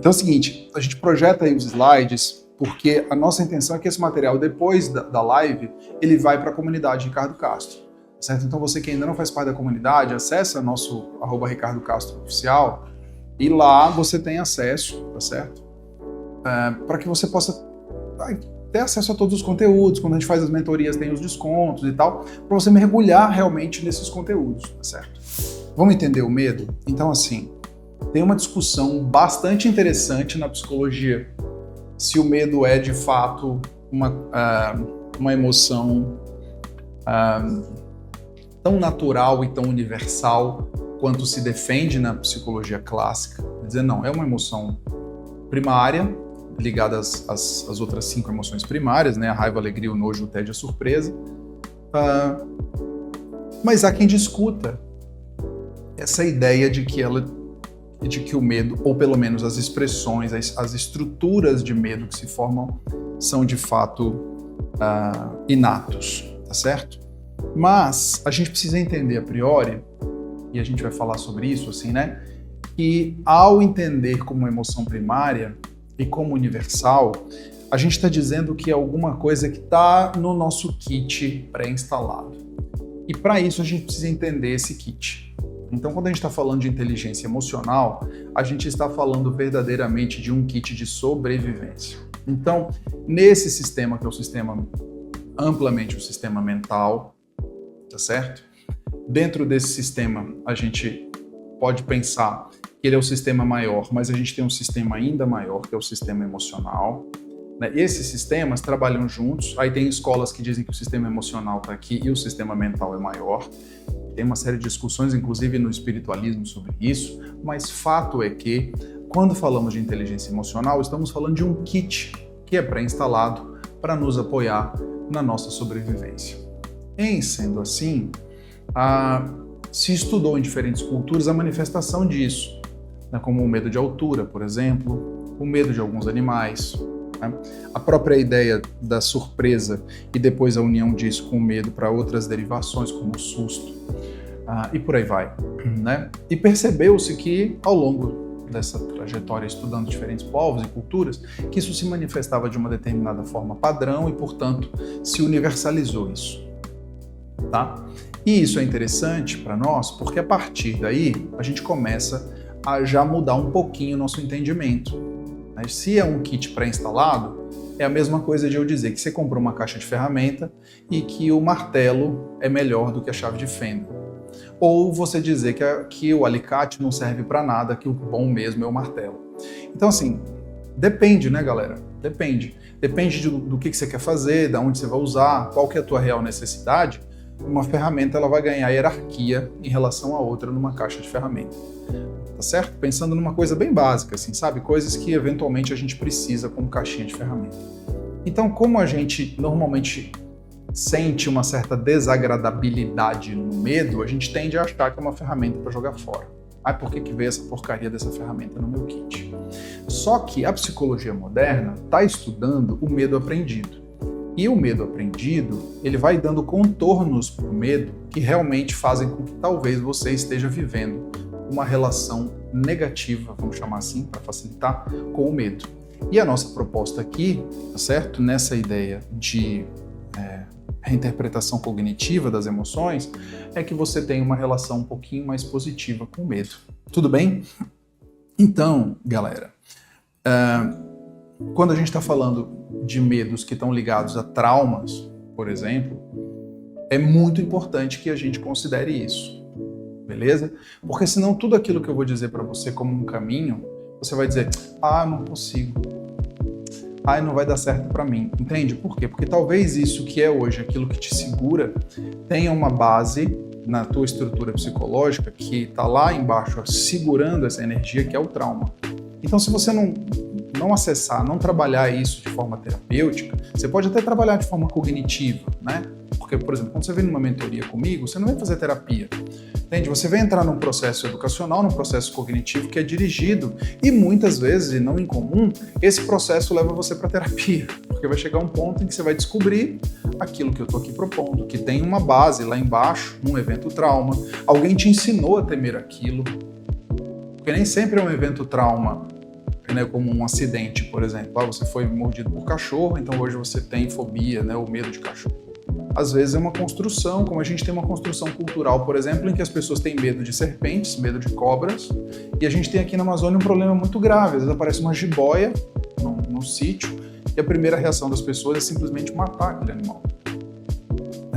Então é o seguinte, a gente projeta aí os slides, porque a nossa intenção é que esse material, depois da live, ele vai para a comunidade Ricardo Castro, certo? Então você que ainda não faz parte da comunidade, acessa nosso @Ricardo Castro oficial e lá você tem acesso, tá certo? Para que você possa ter acesso a todos os conteúdos. Quando a gente faz as mentorias tem os descontos e tal, para você mergulhar realmente nesses conteúdos, tá certo? Vamos entender o medo? Então assim, tem uma discussão bastante interessante na psicologia se o medo é de fato uma emoção tão natural e tão universal quanto se defende na psicologia clássica. Quer dizer, não, é uma emoção primária, ligada às outras 5 emoções primárias, né? A raiva, a alegria, o nojo, o tédio e a surpresa. Mas há quem discuta essa ideia de que o medo, ou pelo menos as expressões, as estruturas de medo que se formam, são de fato inatos, tá certo? Mas a gente precisa entender a priori, e a gente vai falar sobre isso, assim, né? Que ao entender como emoção primária e como universal, a gente está dizendo que é alguma coisa que está no nosso kit pré-instalado. E para isso a gente precisa entender esse kit. Então, quando a gente está falando de inteligência emocional, a gente está falando verdadeiramente de um kit de sobrevivência. Então, nesse sistema, que é o sistema amplamente o sistema mental, tá certo? Dentro desse sistema, a gente pode pensar que ele é o sistema maior, mas a gente tem um sistema ainda maior, que é o sistema emocional. Esses sistemas trabalham juntos, aí tem escolas que dizem que o sistema emocional está aqui e o sistema mental é maior. Tem uma série de discussões, inclusive no espiritualismo, sobre isso, mas fato é que, quando falamos de inteligência emocional, estamos falando de um kit que é pré-instalado para nos apoiar na nossa sobrevivência. Em sendo assim, se estudou em diferentes culturas a manifestação disso, né, como o medo de altura, por exemplo, o medo de alguns animais, né, a própria ideia da surpresa e depois a união disso com o medo para outras derivações, como o susto, e por aí vai, né? E percebeu-se que, ao longo dessa trajetória estudando diferentes povos e culturas, que isso se manifestava de uma determinada forma padrão e, portanto, se universalizou isso, tá? E isso é interessante para nós porque a partir daí a gente começa a já mudar um pouquinho o nosso entendimento. Mas se é um kit pré-instalado, é a mesma coisa de eu dizer que você comprou uma caixa de ferramenta e que o martelo é melhor do que a chave de fenda. Ou você dizer que o alicate não serve para nada, que o bom mesmo é o martelo. Então assim, depende, né, galera? Depende. Depende do que você quer fazer, de onde você vai usar, qual que é a tua real necessidade. Uma ferramenta ela vai ganhar hierarquia em relação a outra numa caixa de ferramenta. Tá certo? Pensando numa coisa bem básica, assim, sabe? Coisas que eventualmente a gente precisa como caixinha de ferramenta. Então, como a gente normalmente sente uma certa desagradabilidade no medo, a gente tende a achar que é uma ferramenta para jogar fora. Por que veio essa porcaria dessa ferramenta no meu kit? Só que a psicologia moderna está estudando o medo aprendido. E o medo aprendido, ele vai dando contornos para o medo que realmente fazem com que talvez você esteja vivendo uma relação negativa, vamos chamar assim, para facilitar, com o medo. E a nossa proposta aqui, tá certo? Nessa ideia de reinterpretação cognitiva das emoções, é que você tenha uma relação um pouquinho mais positiva com o medo. Tudo bem? Então, galera, quando a gente está falando de medos que estão ligados a traumas, por exemplo, é muito importante que a gente considere isso, beleza? Porque senão tudo aquilo que eu vou dizer para você como um caminho, você vai dizer, não consigo, não vai dar certo para mim, entende? Por quê? Porque talvez isso que é hoje, aquilo que te segura, tenha uma base na tua estrutura psicológica que está lá embaixo segurando essa energia que é o trauma. Então se você não acessar, não trabalhar isso de forma terapêutica, você pode até trabalhar de forma cognitiva, né? Porque, por exemplo, quando você vem numa mentoria comigo, você não vem fazer terapia, entende? Você vai entrar num processo educacional, num processo cognitivo que é dirigido e muitas vezes, e não incomum, esse processo leva você para terapia, porque vai chegar um ponto em que você vai descobrir aquilo que eu estou aqui propondo, que tem uma base lá embaixo, num evento trauma, alguém te ensinou a temer aquilo, porque nem sempre é um evento trauma né, como um acidente, por exemplo. Você foi mordido por cachorro, então hoje você tem fobia, né, ou medo de cachorro. Às vezes é uma construção, como a gente tem uma construção cultural, por exemplo, em que as pessoas têm medo de serpentes, medo de cobras, e a gente tem aqui na Amazônia um problema muito grave. Às vezes aparece uma jiboia no sítio e a primeira reação das pessoas é simplesmente matar aquele animal.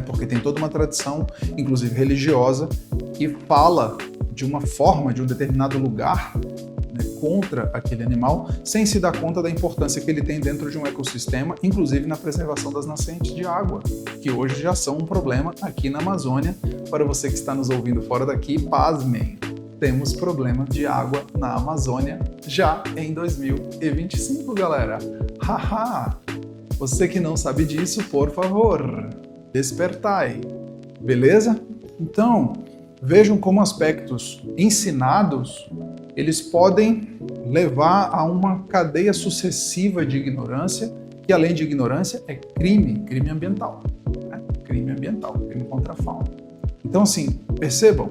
Porque tem toda uma tradição, inclusive religiosa, que fala de uma forma, de um determinado lugar, né, contra aquele animal, sem se dar conta da importância que ele tem dentro de um ecossistema, inclusive na preservação das nascentes de água, que hoje já são um problema aqui na Amazônia. Para você que está nos ouvindo fora daqui, pasmem, temos problema de água na Amazônia já em 2025, galera. Haha! Você que não sabe disso, por favor, despertai, beleza? Então, vejam como aspectos ensinados, eles podem levar a uma cadeia sucessiva de ignorância, que além de ignorância é crime ambiental, né? Crime ambiental, crime contra a fauna. Então, assim, percebam,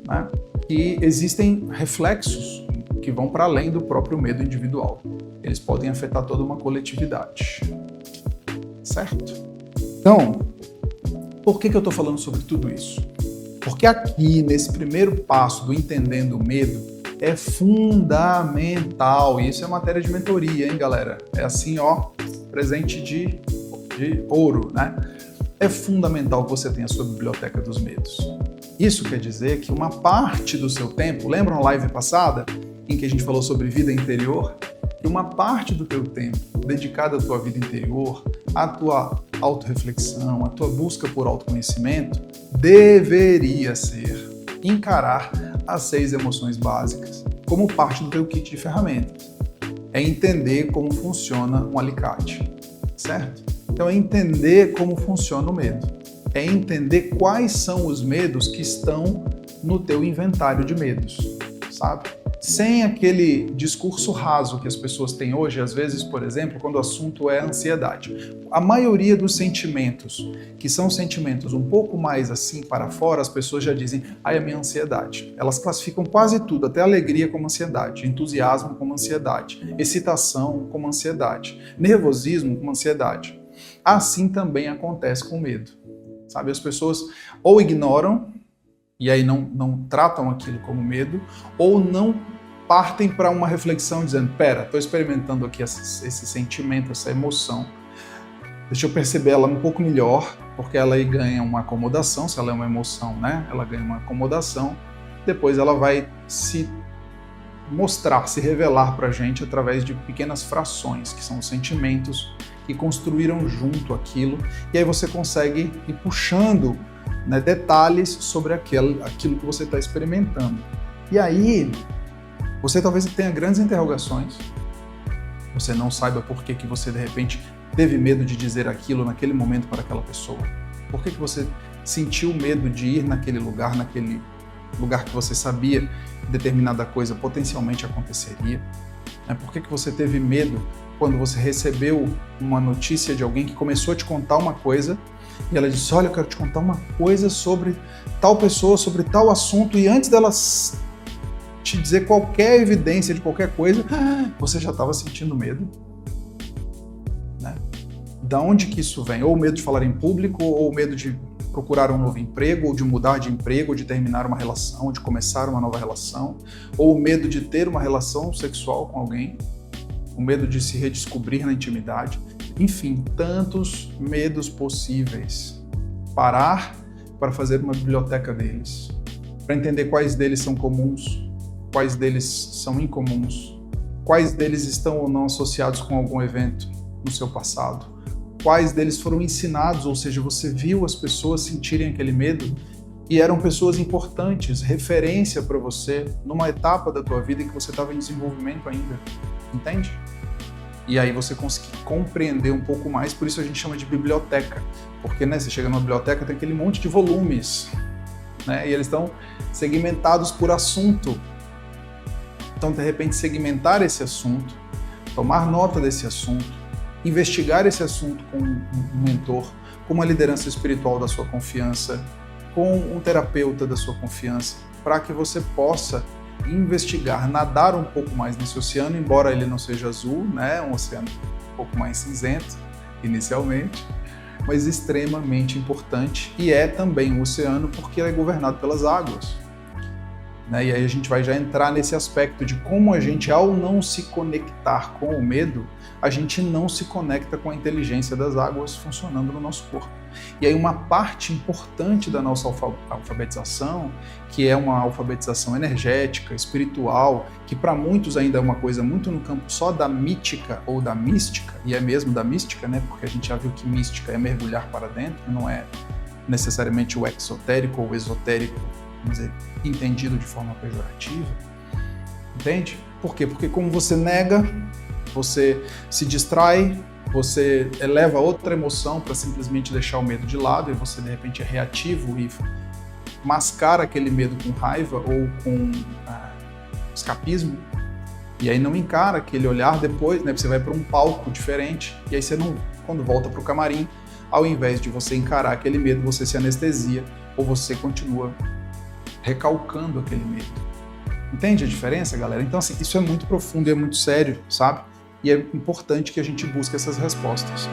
né, que existem reflexos que vão para além do próprio medo individual. Eles podem afetar toda uma coletividade, certo? Então, por que eu estou falando sobre tudo isso? Porque aqui, nesse primeiro passo do entendendo o medo, é fundamental. E isso é matéria de mentoria, hein, galera? É assim, ó, presente de ouro, né? É fundamental que você tenha a sua biblioteca dos medos. Isso quer dizer que uma parte do seu tempo, lembram a live passada, em que a gente falou sobre vida interior? Que uma parte do teu tempo dedicada à tua vida interior, à tua autorreflexão, à tua busca por autoconhecimento, deveria ser encarar as 6 emoções básicas como parte do teu kit de ferramentas. É entender como funciona um alicate, certo? Então é entender como funciona o medo. É entender quais são os medos que estão no teu inventário de medos, sabe? Sem aquele discurso raso que as pessoas têm hoje, às vezes, por exemplo, quando o assunto é ansiedade. A maioria dos sentimentos, que são sentimentos um pouco mais assim para fora, as pessoas já dizem, é minha ansiedade. Elas classificam quase tudo, até alegria como ansiedade, entusiasmo como ansiedade, excitação como ansiedade, nervosismo como ansiedade. Assim também acontece com o medo, sabe? As pessoas ou ignoram, e aí não tratam aquilo como medo, ou não partem para uma reflexão dizendo, estou experimentando aqui esse sentimento, essa emoção, deixa eu perceber ela um pouco melhor, porque ela aí ganha uma acomodação, se ela é uma emoção, né? Ela ganha uma acomodação, depois ela vai se mostrar, se revelar para a gente através de pequenas frações, que são os sentimentos que construíram junto aquilo, e aí você consegue ir puxando, né, detalhes sobre aquilo que você está experimentando. E aí, você talvez tenha grandes interrogações, você não saiba por que você de repente teve medo de dizer aquilo naquele momento para aquela pessoa. Por que você sentiu medo de ir naquele lugar que você sabia que determinada coisa potencialmente aconteceria? Por que você teve medo quando você recebeu uma notícia de alguém que começou a te contar uma coisa e ela disse, olha, eu quero te contar uma coisa sobre tal pessoa, sobre tal assunto, e antes dela te dizer qualquer evidência de qualquer coisa, você já estava sentindo medo? Né? Da onde que isso vem? Ou o medo de falar em público, ou o medo de procurar um novo emprego, ou de mudar de emprego, ou de terminar uma relação, de começar uma nova relação, ou o medo de ter uma relação sexual com alguém, o medo de se redescobrir na intimidade. Enfim, tantos medos possíveis. Parar para fazer uma biblioteca deles, para entender quais deles são comuns, quais deles são incomuns, quais deles estão ou não associados com algum evento no seu passado, quais deles foram ensinados, ou seja, você viu as pessoas sentirem aquele medo e eram pessoas importantes, referência para você numa etapa da tua vida em que você estava em desenvolvimento ainda, entende? E aí você conseguir compreender um pouco mais, por isso a gente chama de biblioteca, porque, né, você chega numa biblioteca, tem aquele monte de volumes, né, e eles estão segmentados por assunto. Então, de repente, segmentar esse assunto, tomar nota desse assunto, investigar esse assunto com um mentor, com uma liderança espiritual da sua confiança, com um terapeuta da sua confiança, para que você possa investigar, nadar um pouco mais nesse oceano, embora ele não seja azul, né? Um oceano um pouco mais cinzento, inicialmente, mas extremamente importante, e é também um oceano porque ele é governado pelas águas. Né? E aí a gente vai já entrar nesse aspecto de como a gente, ao não se conectar com o medo, a gente não se conecta com a inteligência das águas funcionando no nosso corpo. E aí uma parte importante da nossa alfabetização, que é uma alfabetização energética, espiritual, que para muitos ainda é uma coisa muito no campo só da mítica ou da mística, e é mesmo da mística, né? Porque a gente já viu que mística é mergulhar para dentro, não é necessariamente o exotérico ou esotérico, vamos dizer, entendido de forma pejorativa. Entende? Por quê? Porque como você nega, você se distrai, você eleva outra emoção para simplesmente deixar o medo de lado e você de repente é reativo e mascara aquele medo com raiva ou com escapismo, e aí não encara aquele olhar depois, né? Você vai para um palco diferente e aí você não, quando volta para o camarim, ao invés de você encarar aquele medo, você se anestesia ou você continua recalcando aquele medo. Entende a diferença, galera? Então, assim, isso é muito profundo e é muito sério, sabe? E é importante que a gente busque essas respostas.